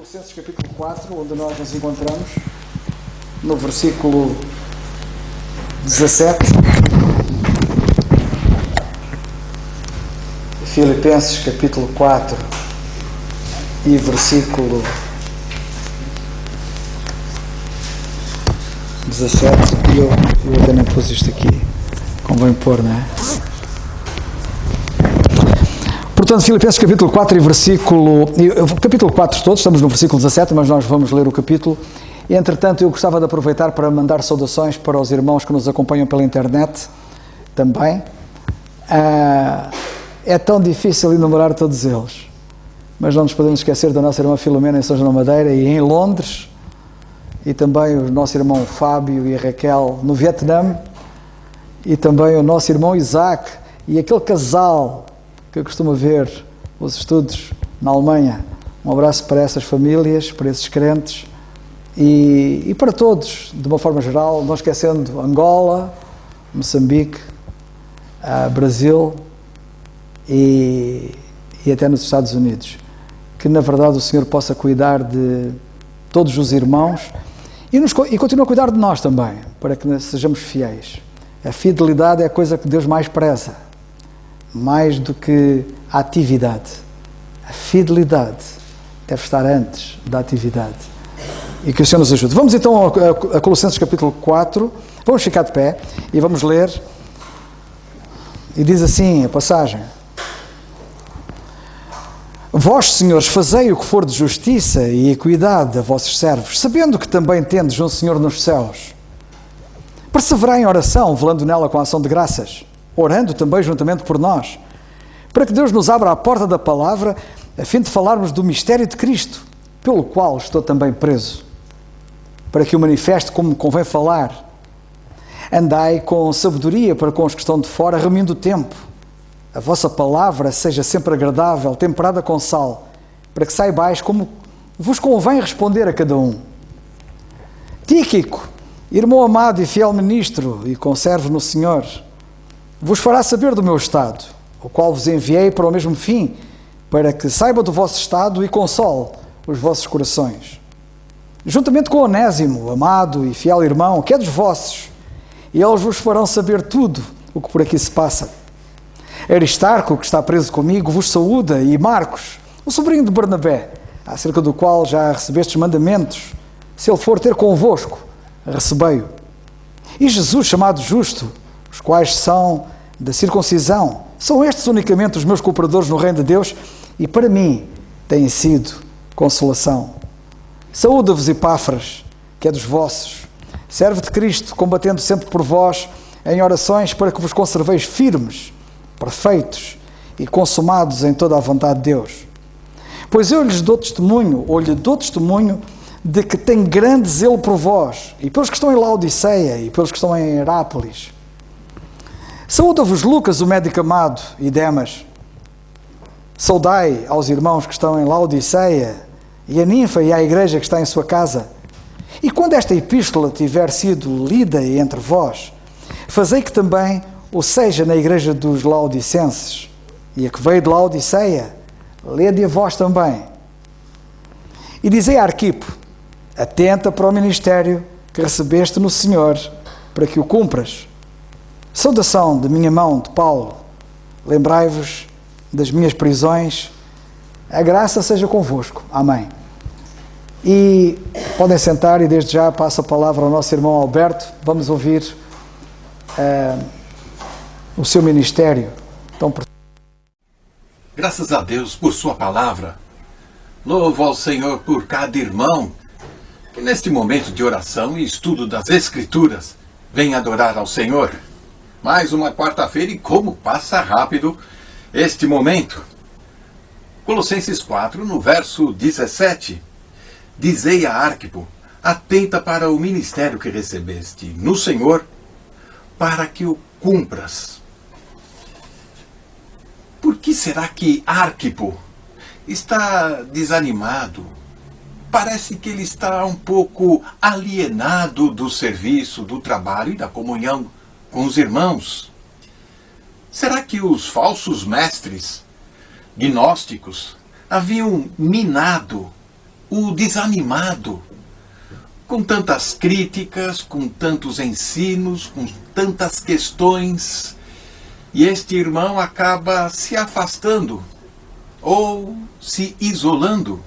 Colossenses capítulo 4, onde nós nos encontramos, no versículo 17. Filipenses capítulo 4 e versículo 17. Eu ainda nem pus isto aqui. Convém pôr, não é? Portanto, Filipenses capítulo 4 e versículo... Capítulo 4 todos, estamos no versículo 17, mas nós vamos ler o capítulo. Entretanto, eu gostava de aproveitar para mandar saudações para os irmãos que nos acompanham pela internet também. É tão difícil enumerar todos eles, mas não nos podemos esquecer da nossa irmã Filomena em São João da Madeira e em Londres, e também o nosso irmão Fábio e a Raquel no Vietnã, e também o nosso irmão Isaac e aquele casal que eu costumo ver os estudos na Alemanha. Um abraço para essas famílias, para esses crentes e para todos, de uma forma geral, não esquecendo Angola, Moçambique, Brasil e até nos Estados Unidos. Que na verdade o Senhor possa cuidar de todos os irmãos e continue a cuidar de nós também, para que sejamos fiéis. A fidelidade é a coisa que Deus mais preza, mais do que a atividade. A fidelidade deve estar antes da atividade. E que o Senhor nos ajude. Vamos então a Colossenses capítulo 4, vamos ficar de pé e vamos ler. E diz assim a passagem: Vós, senhores, fazei o que for de justiça e equidade a vossos servos, sabendo que também tendes um Senhor nos céus. Perseverai em oração, velando nela com a ação de graças, orando também juntamente por nós, para que Deus nos abra a porta da palavra, a fim de falarmos do mistério de Cristo, pelo qual estou também preso, para que o manifeste como convém falar. Andai com sabedoria para com os que estão de fora, remindo o tempo. A vossa palavra seja sempre agradável, temperada com sal, para que saibais como vos convém responder a cada um. Tíquico, irmão amado e fiel ministro e conservo no Senhor, vos fará saber do meu estado, o qual vos enviei para o mesmo fim, para que saiba do vosso estado e console os vossos corações. Juntamente com Onésimo, amado e fiel irmão, que é dos vossos, e eles vos farão saber tudo o que por aqui se passa. Aristarco, que está preso comigo, vos saúda, e Marcos, o sobrinho de Bernabé, acerca do qual já recebestes mandamentos. Se ele for ter convosco, recebei-o. E Jesus, chamado Justo, os quais são da circuncisão, são estes unicamente os meus cooperadores no reino de Deus, e para mim têm sido consolação. Saúda-vos Epáfras, que é dos vossos, serve de Cristo, combatendo sempre por vós em orações, para que vos conserveis firmes, perfeitos e consumados em toda a vontade de Deus. Pois eu lhe dou testemunho de que tem grande zelo por vós, e pelos que estão em Laodiceia, e pelos que estão em Herápolis. Saúda-vos Lucas, o médico amado, e Demas. Saudai aos irmãos que estão em Laodiceia, e a Ninfa e à igreja que está em sua casa. E quando esta epístola tiver sido lida entre vós, fazei que também o seja na igreja dos Laodicenses, e a que veio de Laodiceia, lede a vós também. E dizei a Arquipo: atenta para o ministério que recebeste no Senhor, para que o cumpras. Saudação de minha mão, de Paulo. Lembrai-vos das minhas prisões. A graça seja convosco. Amém. E podem sentar, e desde já passo a palavra ao nosso irmão Alberto. Vamos ouvir o seu ministério. Então, graças a Deus por sua palavra. Louvo ao Senhor por cada irmão que neste momento de oração e estudo das Escrituras vem adorar ao Senhor. Mais uma quarta-feira, e como passa rápido este momento. Colossenses 4, no verso 17, dizei a Arquipo: atenta para o ministério que recebeste no Senhor, para que o cumpras. Por que será que Arquipo está desanimado? Parece que ele está um pouco alienado do serviço, do trabalho e da comunhão com os irmãos. Será que os falsos mestres gnósticos haviam minado o desanimado, com tantas críticas, com tantos ensinos, com tantas questões, e este irmão acaba se afastando ou se isolando.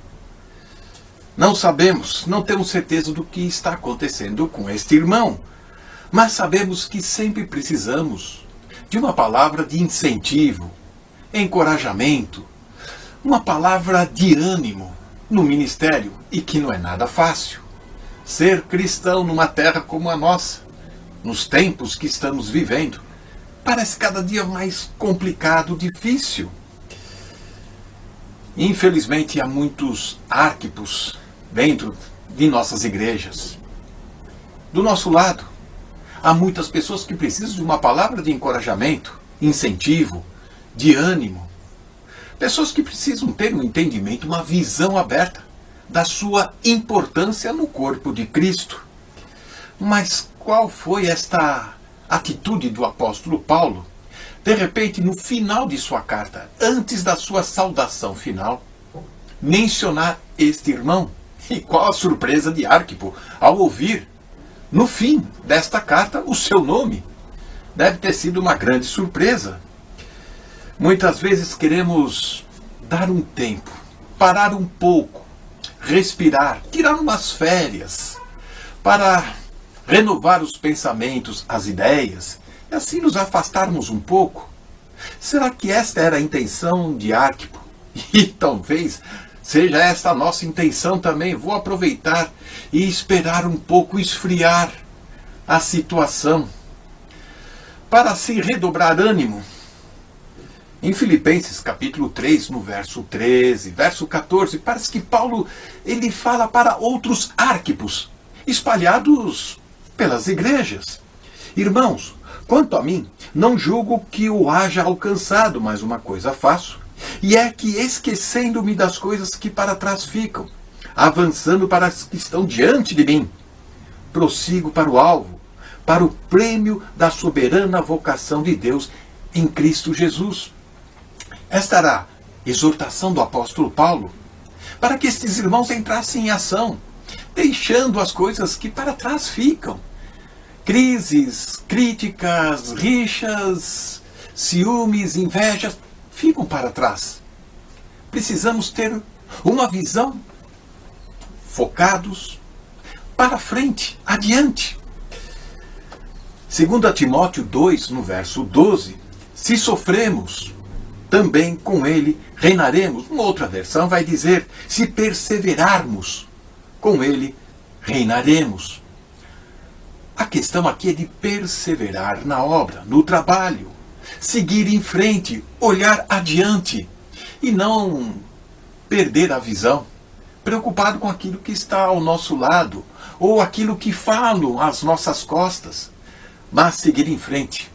Não sabemos, não temos certeza do que está acontecendo com este irmão, mas sabemos que sempre precisamos de uma palavra de incentivo, encorajamento, uma palavra de ânimo no ministério, e que não é nada fácil. Ser cristão numa terra como a nossa, nos tempos que estamos vivendo, parece cada dia mais complicado, difícil. Infelizmente, há muitos árquipos dentro de nossas igrejas. Do nosso lado, há muitas pessoas que precisam de uma palavra de encorajamento, incentivo, de ânimo. Pessoas que precisam ter um entendimento, uma visão aberta da sua importância no corpo de Cristo. Mas qual foi esta atitude do apóstolo Paulo? De repente, no final de sua carta, antes da sua saudação final, mencionar este irmão. E qual a surpresa de Arquipo ao ouvir, no fim desta carta, o seu nome. Deve ter sido uma grande surpresa. Muitas vezes queremos dar um tempo, parar um pouco, respirar, tirar umas férias, para renovar os pensamentos, as ideias, e assim nos afastarmos um pouco. Será que esta era a intenção de Arquipo? E talvez seja esta a nossa intenção também. Vou aproveitar e esperar um pouco, esfriar a situação, para assim redobrar ânimo. Em Filipenses capítulo 3, no verso 13, verso 14, parece que Paulo ele fala para outros Árquipos, espalhados pelas igrejas. Irmãos, quanto a mim, não julgo que o haja alcançado, mas uma coisa faço, e é que, esquecendo-me das coisas que para trás ficam, avançando para as que estão diante de mim, prossigo para o alvo, para o prêmio da soberana vocação de Deus em Cristo Jesus. Esta era a exortação do apóstolo Paulo, para que estes irmãos entrassem em ação, deixando as coisas que para trás ficam. Crises, críticas, rixas, ciúmes, invejas, ficam para trás. Precisamos ter uma visão, focados, para frente, adiante. 2 Timóteo 2, no verso 12, se sofremos, também com ele reinaremos. Uma outra versão vai dizer, se perseverarmos, com ele reinaremos. A questão aqui é de perseverar na obra, no trabalho, seguir em frente, olhar adiante e não perder a visão, preocupado com aquilo que está ao nosso lado ou aquilo que falam às nossas costas, mas seguir em frente.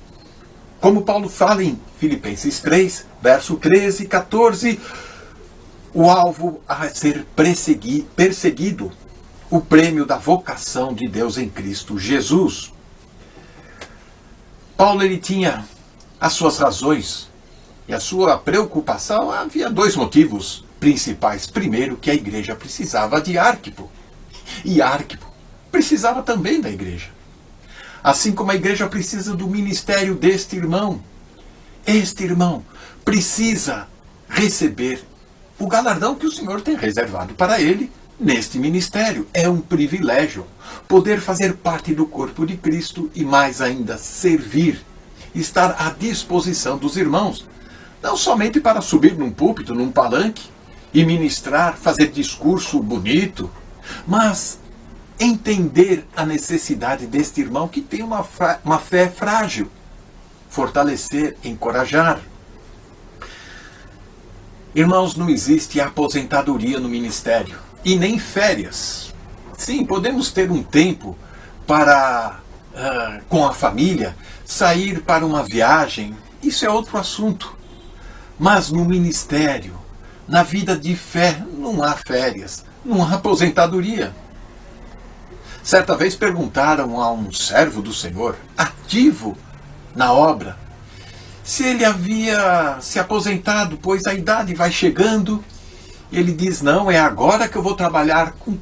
Como Paulo fala em Filipenses 3, verso 13 e 14, o alvo a ser perseguido, o prêmio da vocação de Deus em Cristo Jesus. Paulo ele tinha as suas razões e a sua preocupação. Havia dois motivos principais. Primeiro, que a igreja precisava de Arquipo, e Arquipo precisava também da igreja. Assim como a igreja precisa do ministério deste irmão, este irmão precisa receber o galardão que o Senhor tem reservado para ele neste ministério. É um privilégio poder fazer parte do corpo de Cristo e, mais ainda, servir, estar à disposição dos irmãos, não somente para subir num púlpito, num palanque e ministrar, fazer discurso bonito, mas entender a necessidade deste irmão que tem uma fé frágil, fortalecer, encorajar. Irmãos, não existe aposentadoria no ministério e nem férias. Sim, podemos ter um tempo para, com a família, sair para uma viagem, isso é outro assunto. Mas no ministério, na vida de fé, não há férias, não há aposentadoria. Certa vez perguntaram a um servo do Senhor, ativo na obra, se ele havia se aposentado, pois a idade vai chegando Ele diz: não, é agora que eu vou trabalhar com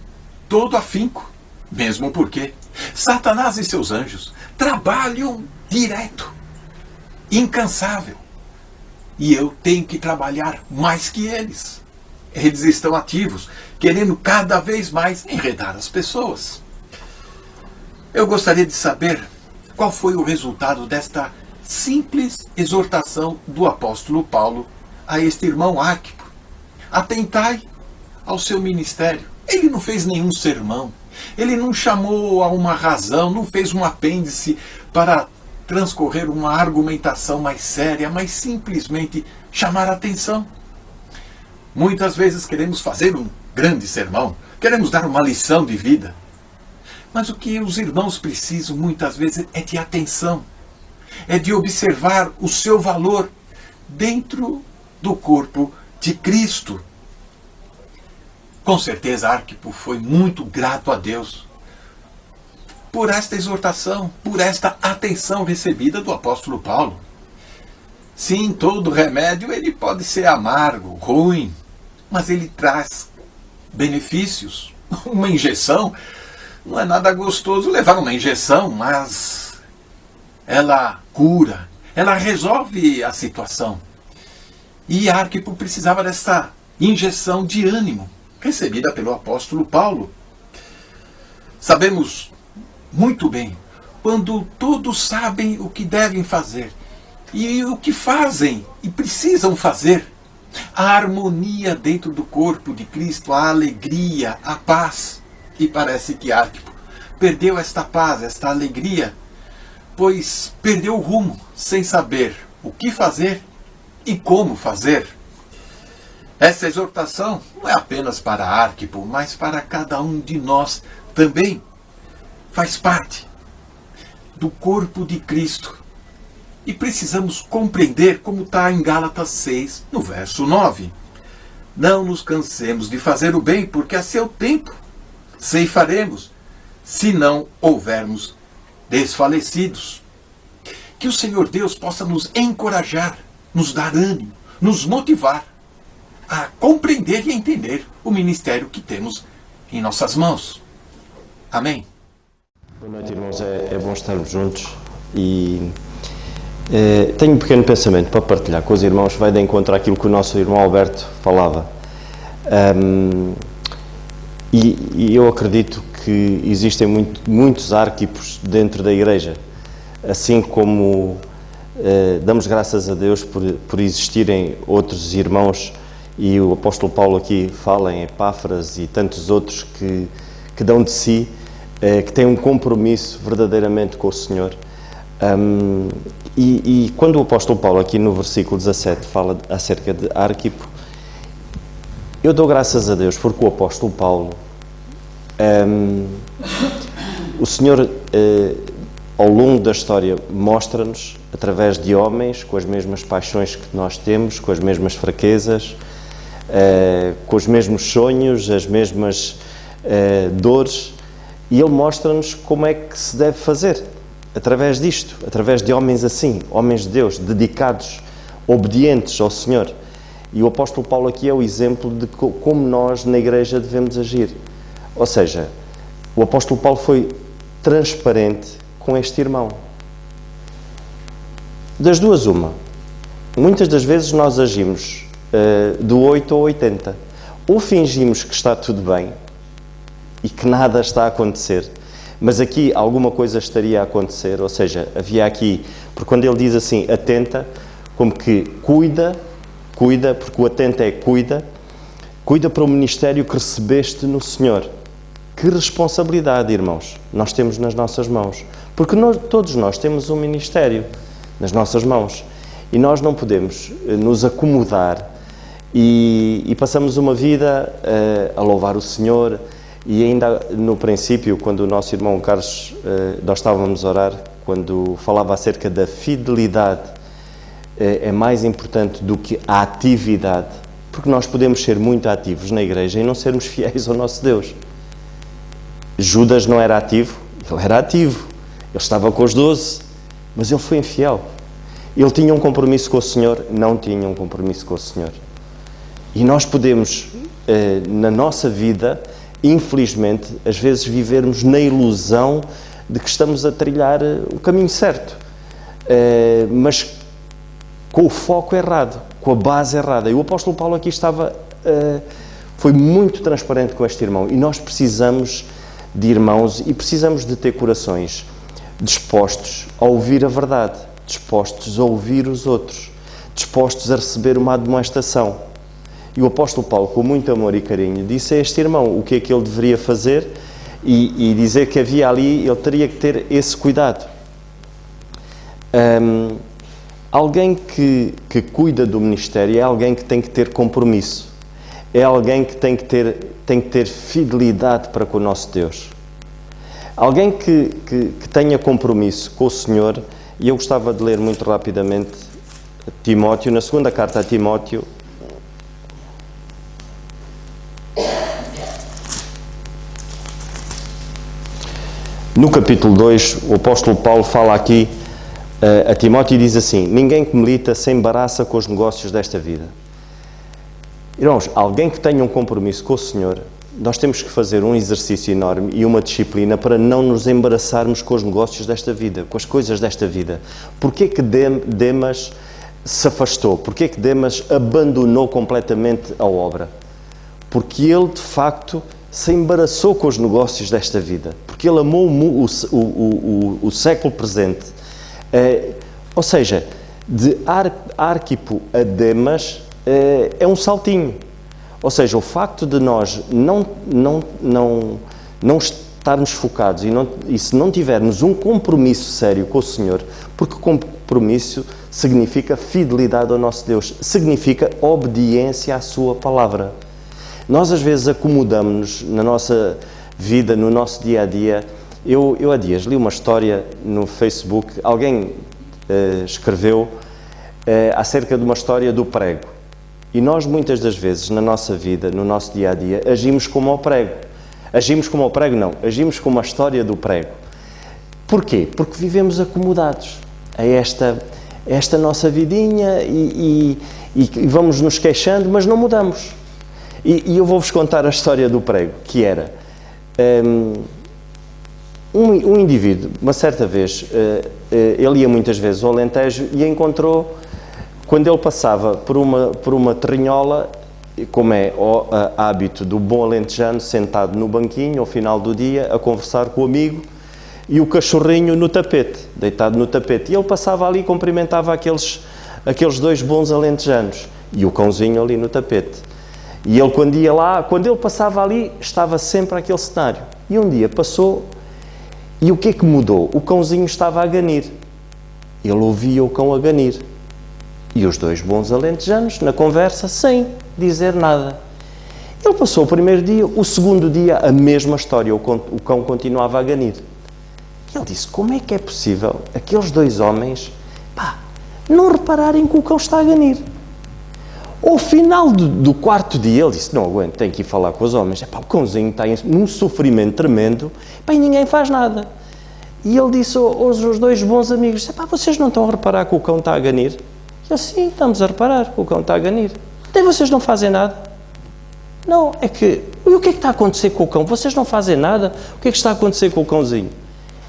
todo afinco. Mesmo porque Satanás e seus anjos trabalham direto, incansável. E eu tenho que trabalhar mais que eles. Eles estão ativos, querendo cada vez mais enredar as pessoas. Eu gostaria de saber qual foi o resultado desta simples exortação do apóstolo Paulo a este irmão Arquipo. Atentai ao seu ministério. Ele não fez nenhum sermão. Ele não chamou a uma razão, não fez um apêndice para transcorrer uma argumentação mais séria, mas simplesmente chamar a atenção. Muitas vezes queremos fazer um grande sermão, queremos dar uma lição de vida. Mas o que os irmãos precisam muitas vezes é de atenção, é de observar o seu valor dentro do corpo de Cristo. Com certeza Arquipo foi muito grato a Deus por esta exortação, por esta atenção recebida do apóstolo Paulo. Sim, todo remédio ele pode ser amargo, ruim, mas ele traz benefícios. Uma injeção, não é nada gostoso levar uma injeção, mas ela cura, ela resolve a situação. E Arquipo precisava dessa injeção de ânimo, recebida pelo apóstolo Paulo. Sabemos muito bem, quando todos sabem o que devem fazer e o que fazem e precisam fazer, a harmonia dentro do corpo de Cristo, a alegria, a paz. E parece que Arquipo perdeu esta paz, esta alegria, pois perdeu o rumo, sem saber o que fazer e como fazer. Essa exortação não é apenas para Arquipo, mas para cada um de nós também. Faz parte do corpo de Cristo. E precisamos compreender como está em Gálatas 6, no verso 9. Não nos cansemos de fazer o bem, porque a seu tempo ceifaremos, se não houvermos desfalecidos. Que o Senhor Deus possa nos encorajar, nos dar ânimo, nos motivar a compreender e entender o ministério que temos em nossas mãos. Amém. Boa noite, irmãos. É bom estarmos juntos e tenho um pequeno pensamento para partilhar com os irmãos. Vai de encontro àquilo que o nosso irmão Alberto falava. E eu acredito que existem muitos Arquipos dentro da igreja, assim como damos graças a Deus por existirem outros irmãos, e o apóstolo Paulo aqui fala em Epáfras e tantos outros que dão de si, que têm um compromisso verdadeiramente com o Senhor. E quando o apóstolo Paulo aqui no versículo 17 fala acerca de Arquipo, eu dou graças a Deus porque o apóstolo Paulo, o Senhor ao longo da história mostra-nos, através de homens com as mesmas paixões que nós temos, com as mesmas fraquezas, com os mesmos sonhos, as mesmas dores, e Ele mostra-nos como é que se deve fazer, através disto, através de homens assim, homens de Deus, dedicados, obedientes ao Senhor. E o apóstolo Paulo aqui é o exemplo de como nós na igreja devemos agir. Ou seja, o apóstolo Paulo foi transparente com este irmão. Das duas uma. Muitas das vezes nós agimos do 8 ao 80. Ou fingimos que está tudo bem e que nada está a acontecer, mas aqui alguma coisa estaria a acontecer, ou seja, havia aqui, porque quando ele diz assim, atenta, como que cuida, porque o atenta é cuida para o ministério que recebeste no Senhor. Que responsabilidade, irmãos, nós temos nas nossas mãos, porque todos nós temos um ministério nas nossas mãos, e nós não podemos nos acomodar e passamos uma vida a louvar o Senhor. E ainda no princípio, quando o nosso irmão Carlos, nós estávamos a orar, quando falava acerca da fidelidade, é mais importante do que a atividade, porque nós podemos ser muito ativos na igreja e não sermos fiéis ao nosso Deus. Judas não era ativo, ele era ativo, ele estava com os 12, mas ele foi infiel. Ele tinha um compromisso com o Senhor, não tinha um compromisso com o Senhor. E nós podemos na nossa vida, infelizmente, às vezes vivermos na ilusão de que estamos a trilhar o caminho certo, mas com o foco errado, com a base errada. E o apóstolo Paulo aqui foi muito transparente com este irmão, e nós precisamos de irmãos e precisamos de ter corações dispostos a ouvir a verdade, dispostos a ouvir os outros, dispostos a receber uma admoestação. E o apóstolo Paulo, com muito amor e carinho, disse a este irmão o que é que ele deveria fazer e dizer que havia ali, ele teria que ter esse cuidado. Alguém que cuida do ministério é alguém que tem que ter compromisso, é alguém que tem que ter fidelidade para com o nosso Deus. Alguém que tenha compromisso com o Senhor, e eu gostava de ler muito rapidamente Timóteo, na segunda carta a Timóteo, no capítulo 2, o apóstolo Paulo fala aqui a Timóteo e diz assim: ninguém que milita se embaraça com os negócios desta vida. Irmãos, alguém que tenha um compromisso com o Senhor, nós temos que fazer um exercício enorme e uma disciplina para não nos embaraçarmos com os negócios desta vida, com as coisas desta vida. Porquê que Demas se afastou? Porquê que Demas abandonou completamente a obra? Porque ele, de facto, se embaraçou com os negócios desta vida, porque ele amou o século presente. Ou seja, de Arquipo a Demas é um saltinho. Ou seja, o facto de nós não estarmos focados e se não tivermos um compromisso sério com o Senhor, porque compromisso significa fidelidade ao nosso Deus, significa obediência à sua palavra. Nós às vezes acomodamos-nos na nossa vida, no nosso dia-a-dia. Eu há dias li uma história no Facebook, alguém escreveu acerca de uma história do prego. E nós muitas das vezes na nossa vida, no nosso dia-a-dia, agimos como o prego. Agimos como o prego? Não, agimos como a história do prego. Porquê? Porque vivemos acomodados a esta nossa vidinha e vamos nos queixando, mas não mudamos. E eu vou-vos contar a história do prego, que era um indivíduo, uma certa vez, ele ia muitas vezes ao Alentejo e encontrou, quando ele passava por uma terrinhola, como é o hábito do bom alentejano, sentado no banquinho ao final do dia a conversar com o amigo, e o cachorrinho no tapete, deitado no tapete, e ele passava ali e cumprimentava aqueles dois bons alentejanos, e o cãozinho ali no tapete. E ele, quando ia lá, quando ele passava ali, estava sempre aquele cenário. E um dia passou, e o que é que mudou? O cãozinho estava a ganir. Ele ouvia o cão a ganir. E os dois bons alentejanos, na conversa, sem dizer nada. Ele passou o primeiro dia, o segundo dia, a mesma história, o cão continuava a ganir. E ele disse: como é que é possível aqueles dois homens não repararem que o cão está a ganir? Ao final do quarto dia, ele disse: não aguento, tenho que ir falar com os homens. O cãozinho está num sofrimento tremendo, e ninguém faz nada. E ele disse aos dois bons amigos: vocês não estão a reparar que o cão está a ganir? E eu: sim, estamos a reparar que o cão está a ganir. Até vocês não fazem nada? Não, é que... E o que é que está a acontecer com o cão? Vocês não fazem nada? O que é que está a acontecer com o cãozinho?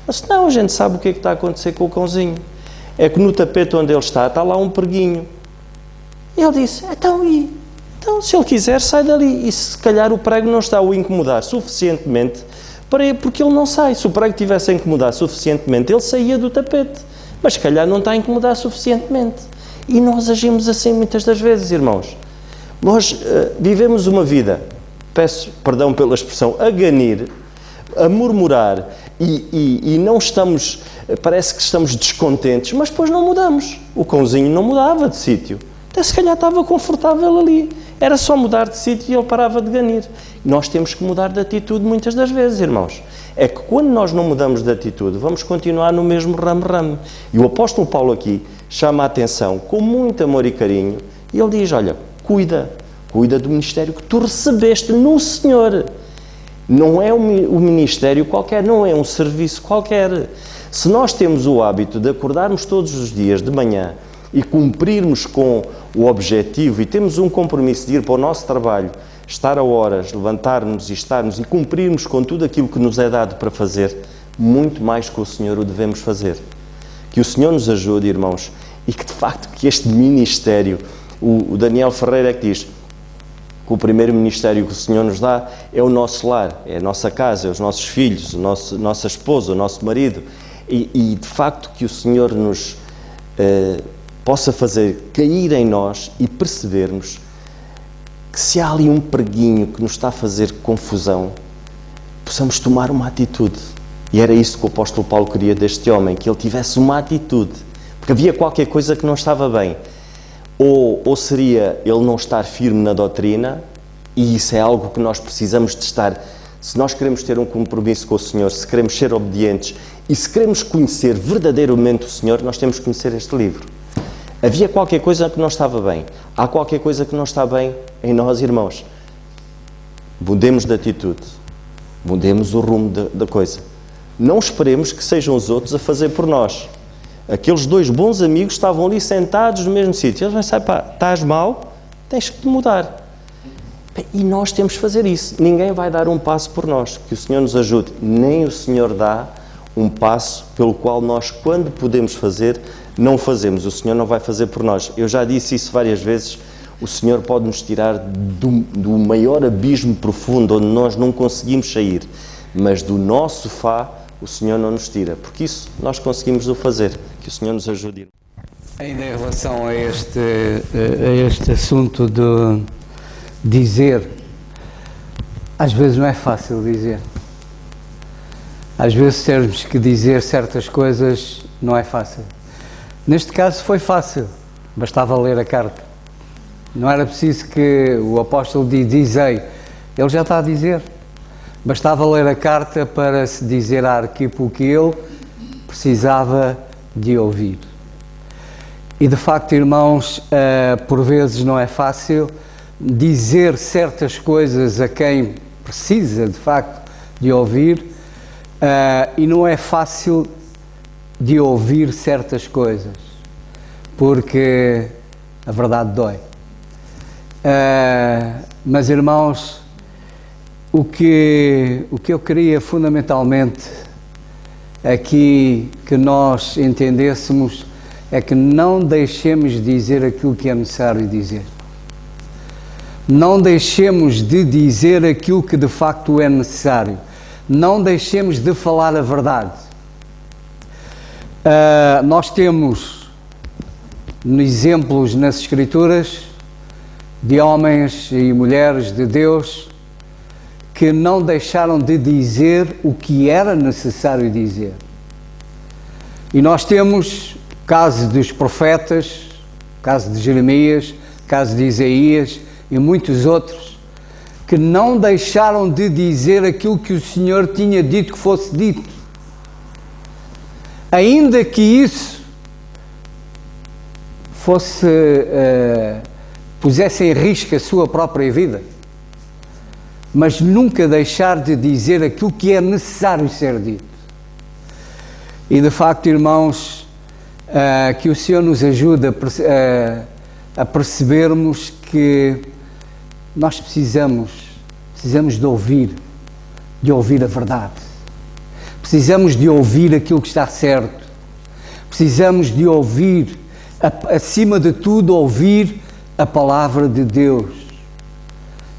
Eu disse: não, a gente sabe o que é que está a acontecer com o cãozinho. É que no tapete onde ele está lá um preguinho. E ele disse: então, se ele quiser, sai dali. E se calhar o prego não está a o incomodar suficientemente porque ele não sai. Se o prego tivesse a incomodar suficientemente, ele saía do tapete. Mas se calhar não está a incomodar suficientemente. E nós agimos assim muitas das vezes, irmãos. Nós vivemos uma vida, peço perdão pela expressão, a ganir, a murmurar e não estamos, parece que estamos descontentes, mas depois não mudamos. O cãozinho não mudava de sítio. Até se calhar estava confortável ali. Era só mudar de sítio e ele parava de ganir. Nós temos que mudar de atitude muitas das vezes, irmãos. É que quando nós não mudamos de atitude, vamos continuar no mesmo ramo-ramo. E o apóstolo Paulo aqui chama a atenção com muito amor e carinho. E ele diz: olha, cuida do ministério que tu recebeste no Senhor. Não é um ministério qualquer, não é um serviço qualquer. Se nós temos o hábito de acordarmos todos os dias de manhã e cumprirmos com o objetivo e temos um compromisso de ir para o nosso trabalho estar a horas, levantarmos e estarmos e cumprirmos com tudo aquilo que nos é dado para fazer, muito mais que o Senhor o devemos fazer. Que o Senhor nos ajude, irmãos, e que de facto que este ministério, o Daniel Ferreira é que diz que o primeiro ministério que o Senhor nos dá é o nosso lar, é a nossa casa, é os nossos filhos, nossa esposa, o nosso marido, e de facto que o Senhor nos possa fazer cair em nós e percebermos que se há ali um preguinho que nos está a fazer confusão, possamos tomar uma atitude. E era isso que o apóstolo Paulo queria deste homem, que ele tivesse uma atitude, porque havia qualquer coisa que não estava bem. Ou seria ele não estar firme na doutrina, e isso é algo que nós precisamos de estar. Se nós queremos ter um compromisso com o Senhor, se queremos ser obedientes e se queremos conhecer verdadeiramente o Senhor, nós temos que conhecer este livro. Havia qualquer coisa que não estava bem. Há qualquer coisa que não está bem em nós, irmãos. Mudemos de atitude. Mudemos o rumo da coisa. Não esperemos que sejam os outros a fazer por nós. Aqueles dois bons amigos estavam ali sentados no mesmo sítio. Eles vão dizer, pá, estás mal, tens que te mudar. E nós temos que fazer isso. Ninguém vai dar um passo por nós. Que o Senhor nos ajude. Nem o Senhor dá um passo pelo qual nós, quando podemos fazer, não fazemos. O Senhor não vai fazer por nós. Eu já disse isso várias vezes. O Senhor pode nos tirar do maior abismo profundo onde nós não conseguimos sair. Mas do nosso sofá, o Senhor não nos tira. Porque isso nós conseguimos o fazer. Que o Senhor nos ajude. Ainda em relação a este assunto de dizer, às vezes não é fácil dizer. Às vezes termos que dizer certas coisas não é fácil. Neste caso foi fácil, bastava ler a carta. Não era preciso que o apóstolo dizei, ele já está a dizer. Bastava ler a carta para se dizer a Arquipo o que ele precisava de ouvir. E de facto, irmãos, por vezes não é fácil dizer certas coisas a quem precisa de facto de ouvir, e não é fácil de ouvir certas coisas, porque a verdade dói. Mas irmãos, o que eu queria fundamentalmente aqui que nós entendêssemos é que não deixemos de dizer aquilo que é necessário dizer. Não deixemos de dizer aquilo que de facto é necessário. Não deixemos de falar a verdade. Nós temos exemplos nas Escrituras de homens e mulheres de Deus que não deixaram de dizer o que era necessário dizer. E nós temos o caso dos profetas, o caso de Jeremias, o caso de Isaías e muitos outros, que não deixaram de dizer aquilo que o Senhor tinha dito que fosse dito. Ainda que isso pusesse em risco a sua própria vida, mas nunca deixar de dizer aquilo que é necessário ser dito. E de facto, irmãos, que o Senhor nos ajude a percebermos que nós precisamos de ouvir a verdade. Precisamos de ouvir aquilo que está certo. Precisamos de ouvir, acima de tudo, ouvir a palavra de Deus.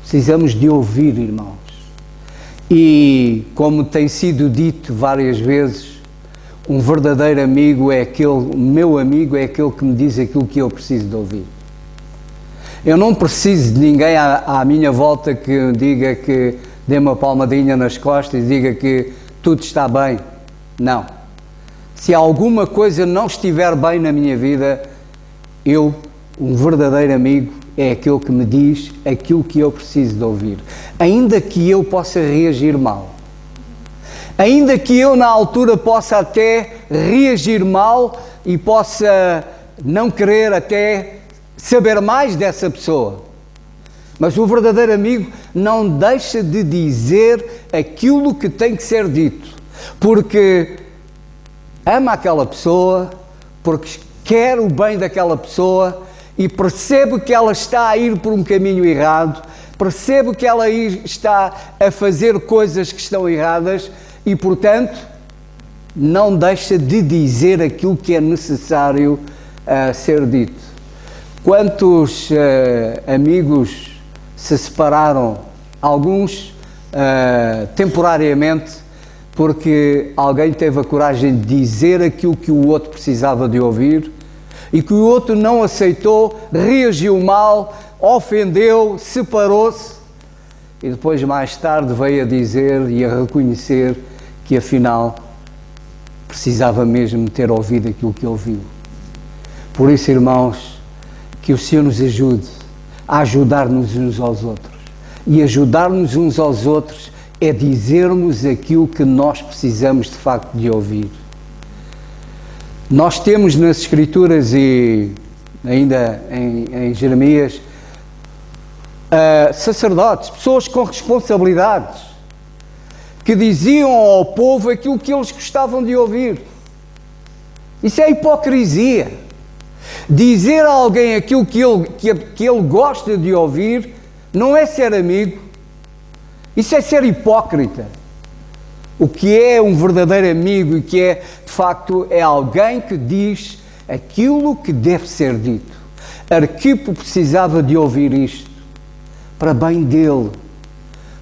Precisamos de ouvir, irmãos. E, como tem sido dito várias vezes, um verdadeiro amigo meu amigo é aquele que me diz aquilo que eu preciso de ouvir. Eu não preciso de ninguém à minha volta que diga que dê uma palmadinha nas costas e diga que tudo está bem. Não. Se alguma coisa não estiver bem na minha vida, um verdadeiro amigo, é aquele que me diz aquilo que eu preciso de ouvir. Ainda que eu possa reagir mal. Ainda que eu na altura possa até reagir mal e possa não querer até saber mais dessa pessoa. Mas o verdadeiro amigo não deixa de dizer aquilo que tem que ser dito, porque ama aquela pessoa, porque quer o bem daquela pessoa e percebe que ela está a ir por um caminho errado, percebe que ela aí está a fazer coisas que estão erradas e, portanto, não deixa de dizer aquilo que é necessário ser dito. Quantos amigos se separaram, alguns temporariamente, porque alguém teve a coragem de dizer aquilo que o outro precisava de ouvir e que o outro não aceitou, reagiu mal, ofendeu, separou-se e depois mais tarde veio a dizer e a reconhecer que afinal precisava mesmo ter ouvido aquilo que ouviu. Por isso, irmãos, que o Senhor nos ajude a ajudar-nos uns aos outros. E ajudar-nos uns aos outros é dizermos aquilo que nós precisamos de facto de ouvir. Nós temos nas Escrituras e ainda em Jeremias sacerdotes, pessoas com responsabilidades, que diziam ao povo aquilo que eles gostavam de ouvir. Isso é hipocrisia. Dizer a alguém aquilo que ele gosta de ouvir não é ser amigo, isso é ser hipócrita. O que é um verdadeiro amigo e que é, de facto, é alguém que diz aquilo que deve ser dito. Arquipo precisava de ouvir isto, para bem dele,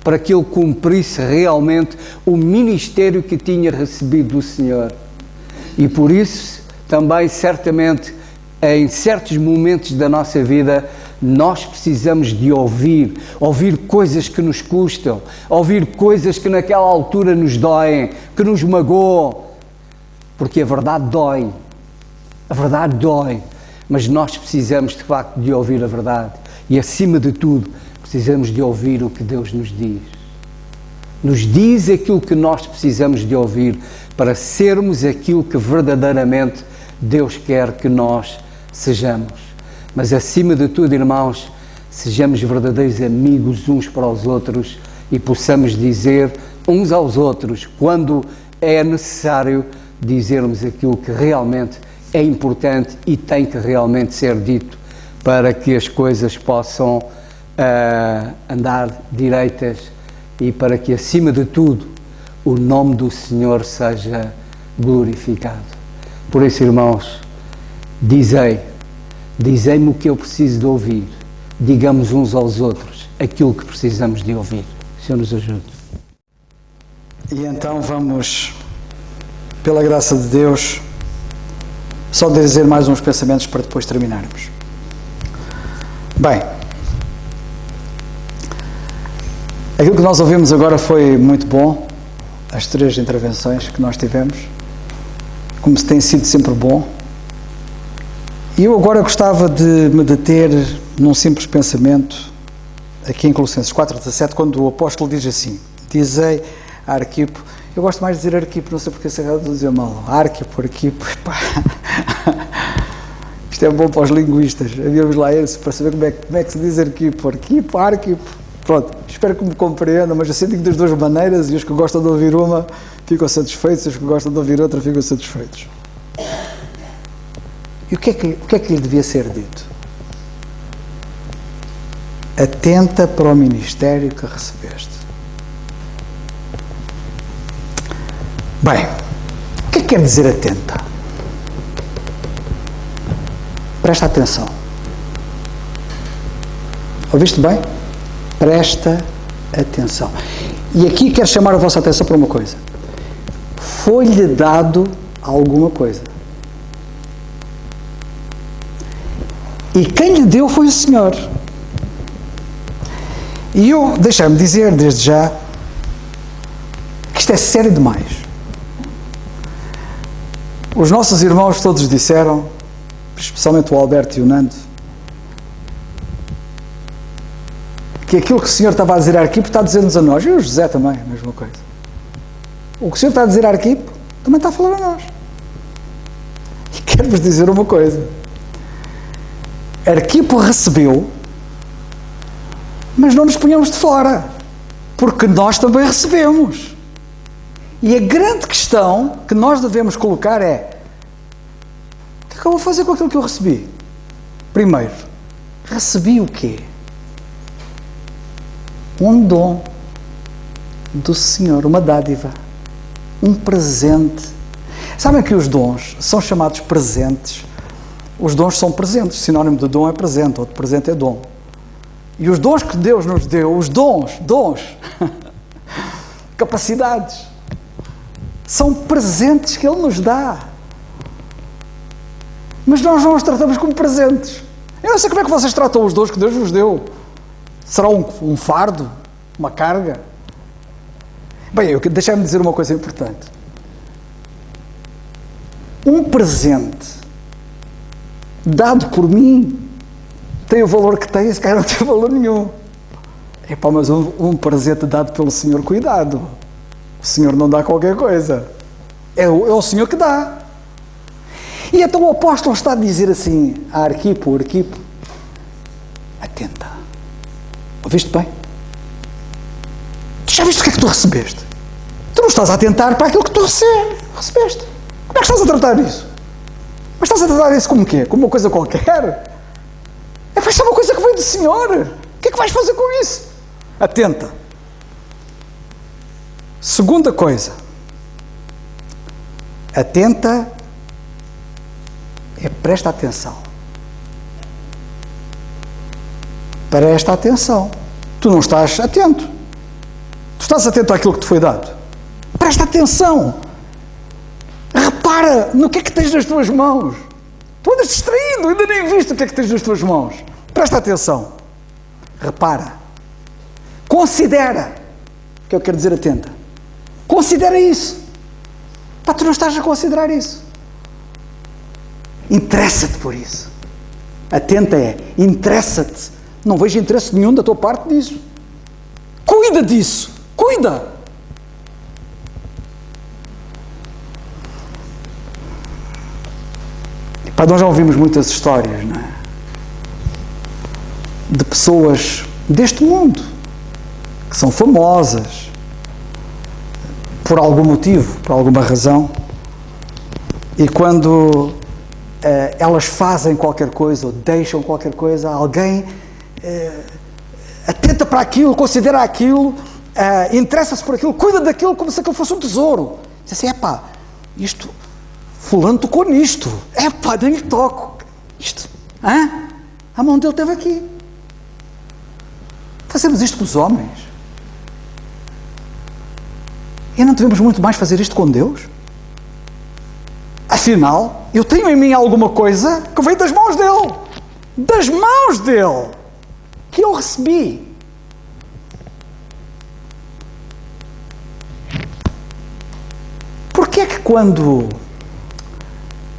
para que ele cumprisse realmente o ministério que tinha recebido do Senhor. E por isso, também, certamente, em certos momentos da nossa vida, nós precisamos de ouvir coisas que nos custam, ouvir coisas que naquela altura nos doem, que nos magoam, porque a verdade dói, mas nós precisamos de facto de ouvir a verdade e, acima de tudo, precisamos de ouvir o que Deus nos diz aquilo que nós precisamos de ouvir para sermos aquilo que verdadeiramente Deus quer que nós sejamos. Mas acima de tudo, irmãos, sejamos verdadeiros amigos uns para os outros e possamos dizer uns aos outros, quando é necessário, dizermos aquilo que realmente é importante e tem que realmente ser dito para que as coisas possam andar direitas e para que, acima de tudo, o nome do Senhor seja glorificado. Por isso, irmãos, dizei-me o que eu preciso de ouvir. Digamos uns aos outros aquilo que precisamos de ouvir. O Senhor nos ajude. E então vamos, pela graça de Deus, só dizer mais uns pensamentos para depois terminarmos. Bem, aquilo que nós ouvimos agora foi muito bom, as 3 intervenções que nós tivemos, como se tem sido sempre bom. E eu agora gostava de me deter num simples pensamento, aqui em Colossenses 4,17, quando o apóstolo diz assim: dizei a Arquipo, eu gosto mais de dizer Arquipo, não sei porque se errado de dizer mal, Arquipo, pá. Isto é bom para os linguistas, havíamos lá esse, para saber como é que se diz Arquipo, Arquipo. Pronto, espero que me compreendam, mas eu sempre digo das duas maneiras e os que gostam de ouvir uma ficam satisfeitos, os que gostam de ouvir outra ficam satisfeitos. E o que é que lhe devia ser dito? Atenta para o ministério que recebeste. Bem, o que é que quer dizer atenta? Presta atenção. Ouviste bem? Presta atenção. E aqui quero chamar a vossa atenção para uma coisa. Foi-lhe dado alguma coisa. E quem lhe deu foi o Senhor. E eu, deixa-me dizer desde já, que isto é sério demais. Os nossos irmãos todos disseram, especialmente o Alberto e o Nando, que aquilo que o Senhor estava a dizer a Arquipo está a dizer-nos a nós, e o José também, a mesma coisa. O que o Senhor está a dizer a Arquipo também está a falar a nós. E quero-vos dizer uma coisa. Arquipo recebeu, mas não nos ponhamos de fora, porque nós também recebemos. E a grande questão que nós devemos colocar é: o que é que eu vou fazer com aquilo que eu recebi? Primeiro, recebi o quê? Um dom do Senhor, uma dádiva, um presente. Sabem que os dons são chamados presentes? Os dons são presentes, sinónimo de dom é presente, outro presente é dom. E os dons que Deus nos deu, os dons, capacidades, são presentes que Ele nos dá. Mas nós não os tratamos como presentes. Eu não sei como é que vocês tratam os dons que Deus vos deu. Será um fardo? Uma carga? Bem, deixai-me dizer uma coisa importante. Um presente dado por mim tem o valor que tem, se calhar não tem valor nenhum. Epá, mas um presente dado pelo Senhor, cuidado. O Senhor não dá qualquer coisa. É o Senhor que dá. E então o apóstolo está a dizer assim a Arquipo, atenta. Ouviste bem? Tu já viste o que é que tu recebeste? Tu não estás a atentar para aquilo que tu recebeste. Como é que estás a tratar isso? Mas estás a tratar isso como o quê? Como uma coisa qualquer? Isso é uma coisa que vem do Senhor. O que é que vais fazer com isso? Atenta. Segunda coisa. Atenta é presta atenção. Presta atenção. Tu não estás atento. Tu estás atento àquilo que te foi dado. Presta atenção. Repara no que é que tens nas tuas mãos. Tu andas distraído, ainda nem viste o que é que tens nas tuas mãos. Presta atenção. Repara. Considera. O que eu quero dizer, atenta. Considera isso. Pá, tu não estás a considerar isso. Interessa-te por isso. Atenta interessa-te. Não vejo interesse nenhum da tua parte nisso. Cuida disso. Cuida. Pá, nós já ouvimos muitas histórias, não é? De pessoas deste mundo que são famosas por algum motivo, por alguma razão, e quando elas fazem qualquer coisa ou deixam qualquer coisa, alguém atenta para aquilo, considera aquilo, interessa-se por aquilo, cuida daquilo como se aquilo fosse um tesouro. Diz assim, isto, fulano tocou nisto, nem lhe toco. Isto, a mão dele esteve aqui. Fazemos isto com os homens. E não devemos muito mais fazer isto com Deus? Afinal, eu tenho em mim alguma coisa que vem das mãos dele. Das mãos dele. Que eu recebi. Porquê é que quando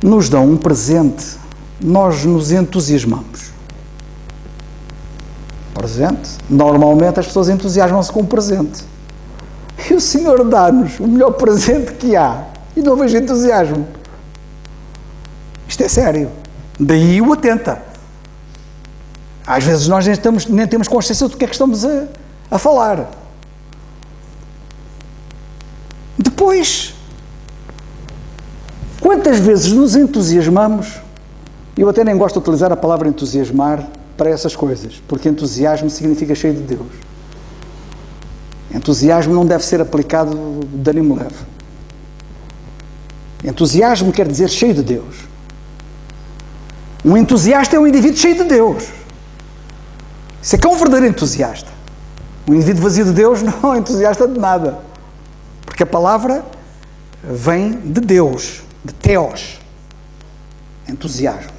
nos dão um presente, nós nos entusiasmamos? Presente? Normalmente as pessoas entusiasmam-se com um presente. E o Senhor dá-nos o melhor presente que há. E não vejo entusiasmo. Isto é sério. Daí o atenta. Às vezes nós nem temos consciência do que é que estamos a falar. Depois, quantas vezes nos entusiasmamos? Eu até nem gosto de utilizar a palavra entusiasmar para essas coisas, porque entusiasmo significa cheio de Deus. Entusiasmo não deve ser aplicado de ânimo leve. Entusiasmo quer dizer cheio de Deus. Um entusiasta é um indivíduo cheio de Deus. Isso é que é um verdadeiro entusiasta. Um indivíduo vazio de Deus não é entusiasta de nada. Porque a palavra vem de Deus, de Theos. Entusiasmo.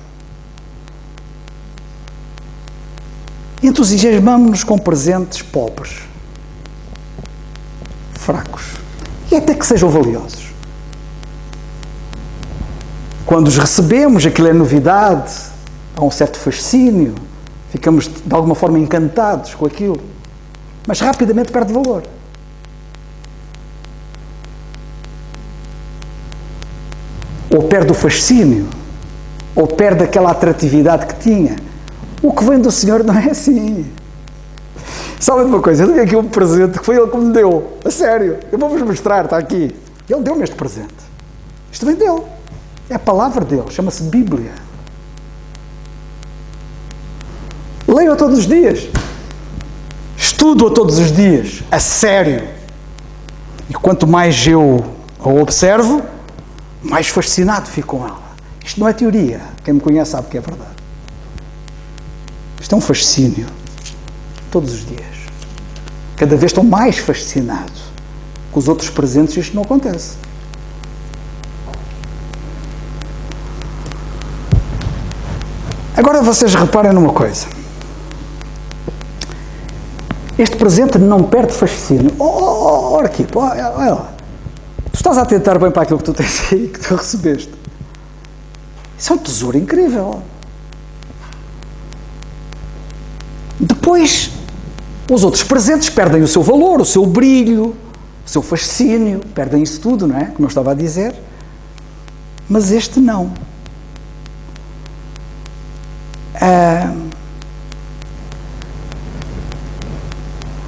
Entusiasmamos-nos com presentes pobres, fracos, e até que sejam valiosos. Quando os recebemos, aquilo é novidade, há um certo fascínio, ficamos de alguma forma encantados com aquilo, mas rapidamente perde valor. Ou perde o fascínio, ou perde aquela atratividade que tinha. O que vem do Senhor não é assim. Sabe de uma coisa? Eu tenho aqui um presente que foi Ele que me deu. A sério. Eu vou-vos mostrar, está aqui. Ele deu-me este presente. Isto vem dele. É a palavra dele. Chama-se Bíblia. Leio-a todos os dias. estudo-a todos os dias, a sério. E quanto mais eu a observo, mais fascinado fico com ela. Isto não é teoria. Quem me conhece sabe que é verdade. Isto é um fascínio. Todos os dias. Cada vez estou mais fascinado. Com os outros presentes isto não acontece. Agora vocês reparem numa coisa. Este presente não perde fascínio. Ora aqui, olha lá. Tu estás a atentar bem para aquilo que tu tens aí, que tu recebeste. Isso é um tesouro incrível. Depois, os outros presentes perdem o seu valor, o seu brilho, o seu fascínio, perdem isso tudo, não é? Como eu estava a dizer. Mas este não.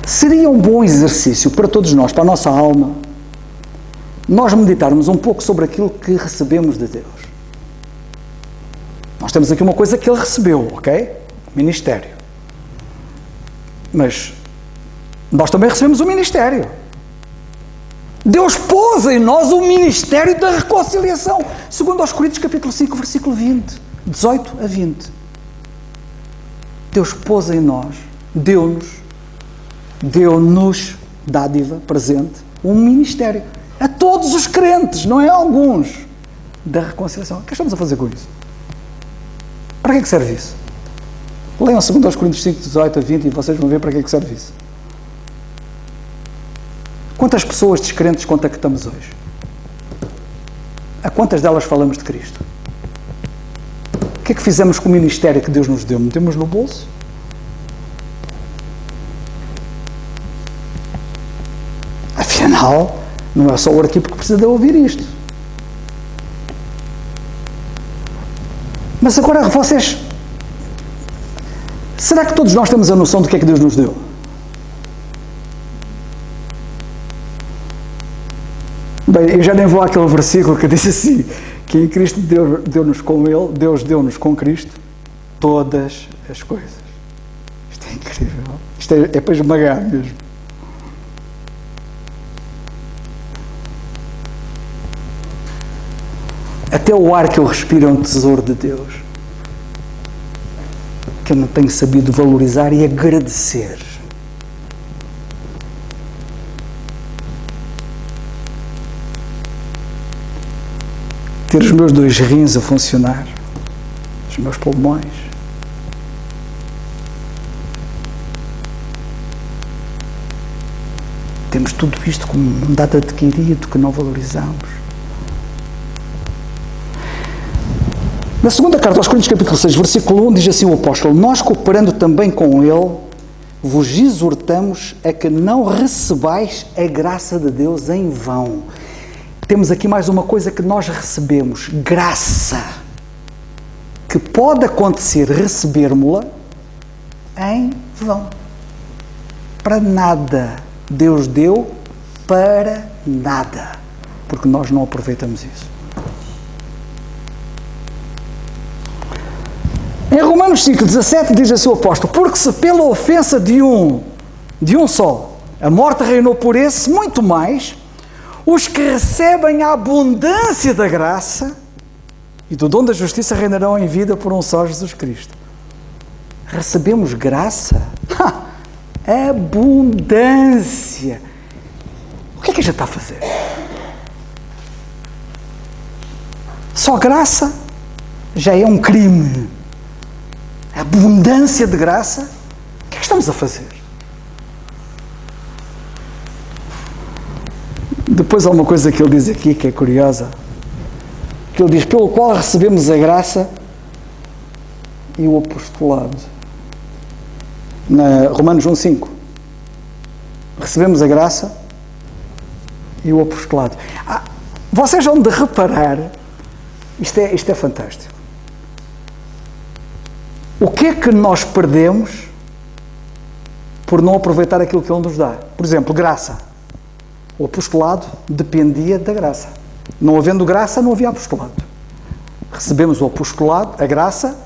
Seria um bom exercício para todos nós, para a nossa alma, nós meditarmos um pouco sobre aquilo que recebemos de Deus. Nós temos aqui uma coisa que Ele recebeu, ok? Ministério. Mas nós também recebemos o ministério. Deus pôs em nós o ministério da reconciliação. Segundo aos Coríntios, capítulo 5, versículo 20. 18 a 20. Deus pôs em nós, deu-nos, dádiva, presente, um ministério. A todos os crentes, não é a alguns, da reconciliação. O que estamos a fazer com isso? Para que é que serve isso? Leiam 2 aos Coríntios 5, 18 a 20 e vocês vão ver para que é que serve isso. Quantas pessoas descrentes contactamos hoje? A quantas delas falamos de Cristo? O que é que fizemos com o ministério que Deus nos deu? Metemos no bolso? Afinal, não é só o arquivo que precisa de ouvir isto. Mas agora vocês... Será que todos nós temos a noção do que é que Deus nos deu? Bem, eu já nem vou àquele versículo que diz assim, que em Cristo Deus deu-nos com Ele, Deus deu-nos com Cristo todas as coisas. Isto é incrível. Isto é para esmagar mesmo. Até o ar que eu respiro é um tesouro de Deus, que eu não tenho sabido valorizar e agradecer. Ter os meus 2 rins a funcionar, os meus pulmões. Temos tudo isto como um dado adquirido que não valorizamos. Na segunda carta aos Coríntios, capítulo 6, versículo 1, diz assim o apóstolo: nós, cooperando também com Ele, vos exortamos a que não recebais a graça de Deus em vão. Temos aqui mais uma coisa que nós recebemos, graça, que pode acontecer recebermos-la em vão. Para nada. Deus deu para nada, porque nós não aproveitamos isso. Em Romanos 5,17 diz assim o apóstolo: porque se pela ofensa de um só a morte reinou por esse, muito mais os que recebem a abundância da graça e do dom da justiça reinarão em vida por um só Jesus Cristo. Recebemos graça? Abundância. O que é que a gente está a fazer? Só graça já é um crime. Abundância de graça? O que é que estamos a fazer? Depois há uma coisa que ele diz aqui que é curiosa, que ele diz: pelo qual recebemos a graça e o apostolado. Na Romanos 1,5 recebemos a graça e o apostolado. Vocês vão de reparar, isto é fantástico. O que é que nós perdemos por não aproveitar aquilo que Ele nos dá? Por exemplo, graça. O apostolado dependia da graça. Não havendo graça, não havia apostolado. Recebemos o apostolado, a graça,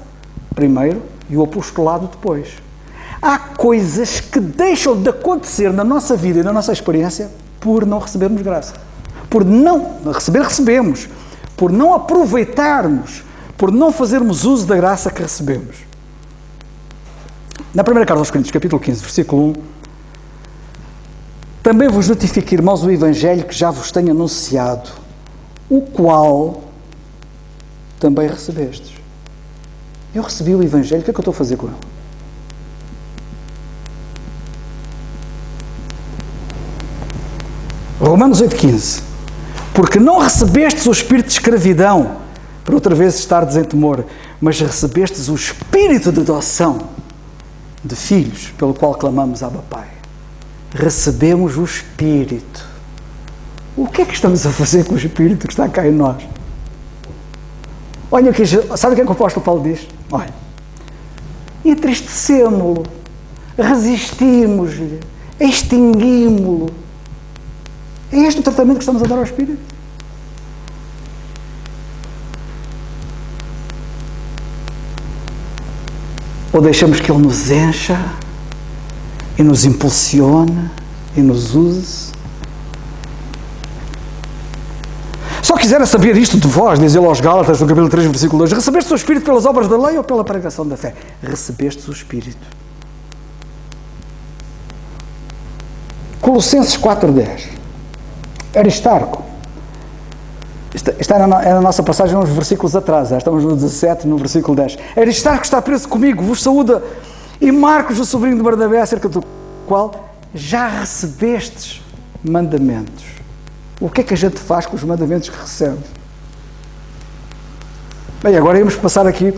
primeiro, e o apostolado depois. há coisas que deixam de acontecer na nossa vida e na nossa experiência por não recebermos graça. Por não receber, recebemos. Por não aproveitarmos, por não fazermos uso da graça que recebemos. Na primeira carta aos Coríntios, capítulo 15, versículo 1, também vos notifico, irmãos, o Evangelho que já vos tenho anunciado, o qual também recebestes. Eu recebi o Evangelho, o que é que eu estou a fazer com ele? Romanos 8,15. Porque não recebestes o espírito de escravidão, para outra vez estardes em temor, mas recebestes o espírito de adoção de filhos, pelo qual clamamos Abba Pai. Recebemos o Espírito. O que é que estamos a fazer com o Espírito que está cá em nós? Olha, sabe o que é que o apóstolo Paulo diz? Olha, entristecemo-lo, resistimos-lhe, extinguimos-lo. É este o tratamento que estamos a dar ao Espírito? Ou deixamos que Ele nos encha e nos impulsione e nos use? Só quisera saber isto de vós, diz ele aos Gálatas, no capítulo 3, versículo 2, recebeste o Espírito pelas obras da lei ou pela pregação da fé? Recebeste o Espírito. Colossenses 4,10. Aristarco. Esta é na nossa passagem uns versículos atrás, estamos no 17, no versículo 10. Aristarco está preso comigo, vos saúda, e Marcos, o sobrinho de Barnabé, acerca do qual já recebestes mandamentos. O que é que a gente faz com os mandamentos que recebe? Bem, agora íamos passar aqui,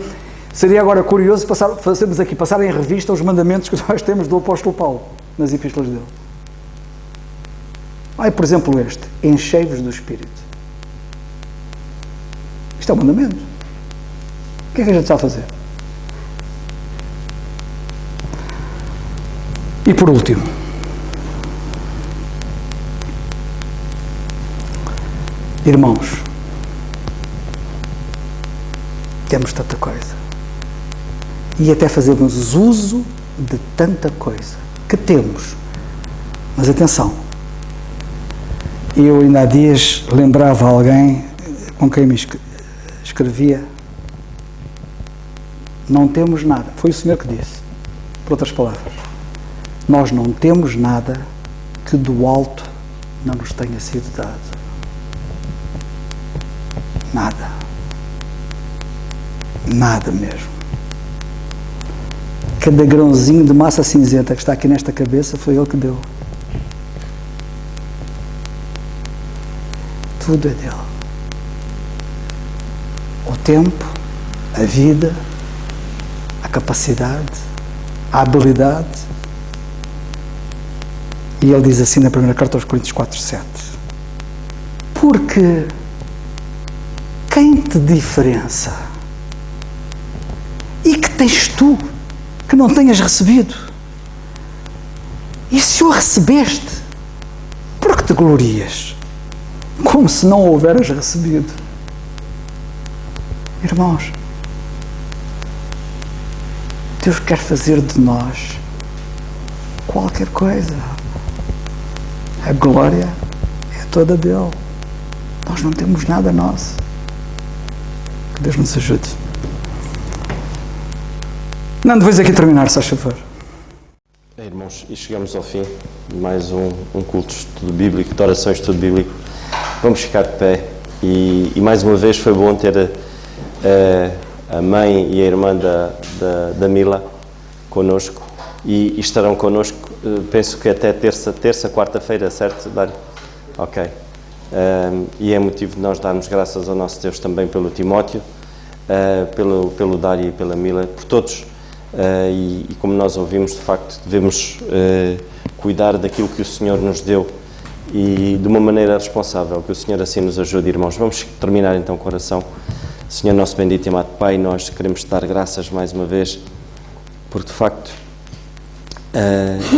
seria agora curioso passar em revista os mandamentos que nós temos do apóstolo Paulo, nas epístolas dele. Por exemplo, este, enchei-vos do Espírito. Isto é um mandamento. O que é que a gente está a fazer? E por último, irmãos, temos tanta coisa e até fazemos uso de tanta coisa que temos, mas atenção, eu ainda há dias lembrava alguém com quem me escrevia, não temos nada, foi o Senhor que disse, por outras palavras, nós não temos nada que do alto não nos tenha sido dado. Nada. Nada mesmo. Cada grãozinho de massa cinzenta que está aqui nesta cabeça foi Ele que deu. Tudo é dele. O tempo, a vida, a capacidade, a habilidade. E ele diz assim na primeira carta aos Coríntios 4:7. Porque quem te diferença? E que tens tu que não tenhas recebido? E se o recebeste, por que te glorias? Como se não o houveras recebido. Irmãos, Deus quer fazer de nós qualquer coisa. A glória é toda dele. Nós não temos nada nosso. Que Deus nos ajude. Nando, vais aqui terminar, se faz favor. Irmãos, e chegamos ao fim de mais um culto de estudo bíblico, de oração e estudo bíblico. Vamos ficar de pé e mais uma vez foi bom ter a mãe e a irmã da Mila connosco e estarão connosco, penso que até terça, quarta-feira, certo, Dário? Ok. E é motivo de nós darmos graças ao nosso Deus também pelo Timóteo, pelo Dário e pela Mila, por todos. E como nós ouvimos, de facto, devemos cuidar daquilo que o Senhor nos deu e de uma maneira responsável, que o Senhor assim nos ajude, irmãos. Vamos terminar então com a oração. Senhor nosso bendito e amado Pai, nós queremos te dar graças mais uma vez, porque de facto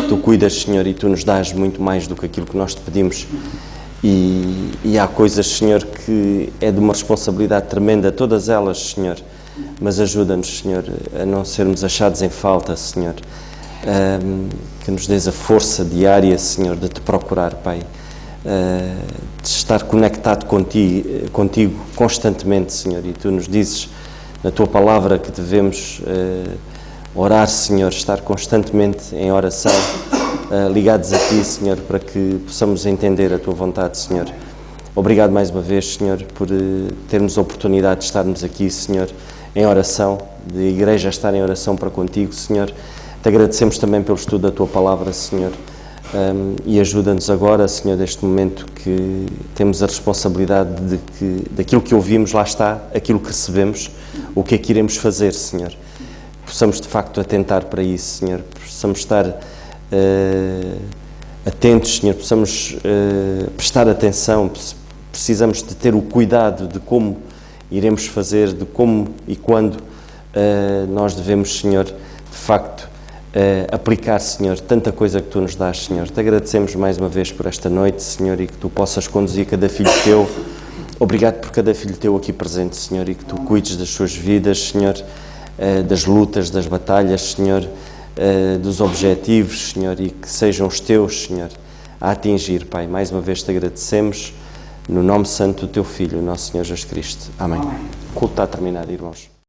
tu cuidas, Senhor, e tu nos dás muito mais do que aquilo que nós te pedimos. E há coisas, Senhor, que é de uma responsabilidade tremenda, todas elas, Senhor, mas ajuda-nos, Senhor, a não sermos achados em falta, Senhor. que nos dês a força diária, Senhor, de te procurar, Pai, de estar conectado contigo constantemente, Senhor, e Tu nos dizes na Tua palavra que devemos orar, Senhor, estar constantemente em oração, ligados a Ti, Senhor, para que possamos entender a Tua vontade, Senhor. Obrigado mais uma vez, Senhor, por termos a oportunidade de estarmos aqui, Senhor, em oração, de a Igreja estar em oração para contigo, Senhor. Te agradecemos também pelo estudo da Tua palavra, Senhor, e ajuda-nos agora, Senhor, neste momento que temos a responsabilidade de que daquilo que ouvimos, lá está, aquilo que recebemos, o que é que iremos fazer, Senhor. Possamos de facto atentar para isso, Senhor, possamos estar atentos, Senhor, possamos prestar atenção, precisamos de ter o cuidado de como iremos fazer, de como e quando nós devemos, Senhor, de facto aplicar, Senhor, tanta coisa que Tu nos dás, Senhor. Te agradecemos mais uma vez por esta noite, Senhor, e que Tu possas conduzir cada filho Teu. Obrigado por cada filho Teu aqui presente, Senhor, e que Tu cuides das suas vidas, Senhor, das lutas, das batalhas, Senhor, dos objetivos, Senhor, e que sejam os Teus, Senhor, a atingir, Pai. Mais uma vez Te agradecemos, no nome santo do Teu Filho, nosso Senhor Jesus Cristo. Amém. O culto está terminado, irmãos.